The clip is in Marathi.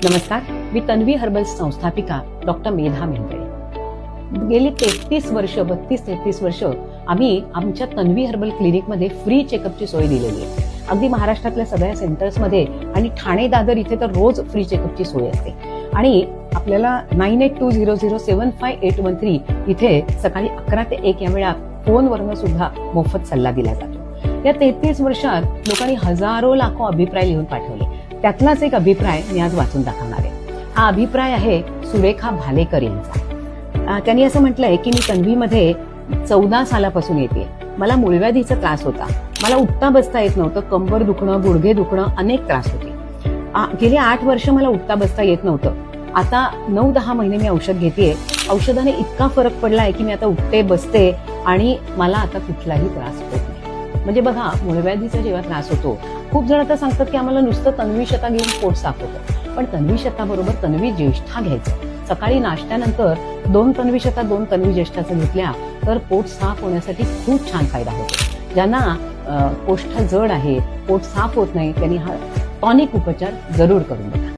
नमस्कार, मी तन्वी हर्बल्स संस्थापिका डॉक्टर मेधा मेंढरे। गेली 32-33 वर्ष आम्ही आमच्या तन्वी हर्बल क्लिनिकमध्ये फ्री चेकअपची सोय दिलेली आहे। अगदी महाराष्ट्रातल्या सगळ्या सेंटर्समध्ये आणि ठाणे दादर इथे तर रोज फ्री चेकअपची सोय असते। आणि आपल्याला 9820075813 इथे सकाळी 11 ते 1 या वेळात फोनवरनं सुद्धा मोफत सल्ला दिला जातो। या 33 वर्षात लोकांनी हजारो लाखो अभिप्राय लिहून पाठवले। त्यातलाच एक अभिप्राय मी आज वाचून दाखवणार आहे। हा अभिप्राय आहे सुरेखा भालेकर यांचा। त्यांनी असं म्हटलंय की मी तन्वीमध्ये 14 सालापासून येते। मला मूळव्याधीचा त्रास होता। मला उठता बसता येत नव्हतं। कंबर दुखणं, गुडघे दुखणं, अनेक त्रास होते। गेली 8 वर्ष मला उठता बसता येत नव्हतं। आता 9-10 महिने मी औषध घेतेय। औषधाने इतका फरक पडलाय की मी आता उठते बसते आणि मला आता कुठलाही त्रास होत नाही। म्हणजे बघा, मूळव्याधीचा जेव्हा त्रास होतो, खूप जण आता सांगतात की आम्हाला नुसतं तन्वी शता घेऊन पोट साफ होतं, पण तन्वी शता बरोबर तन्वी ज्येष्ठा घ्यायचं। सकाळी नाश्त्यानंतर 2 तन्वी शता 2 तन्वी ज्येष्ठाचं घेतल्या तर पोट साफ होण्यासाठी खूप छान फायदा होतो। ज्यांना कोष्ठ जड आहे, पोट साफ होत नाही, त्यांनी हा टॉनिक उपचार जरूर करून बघा।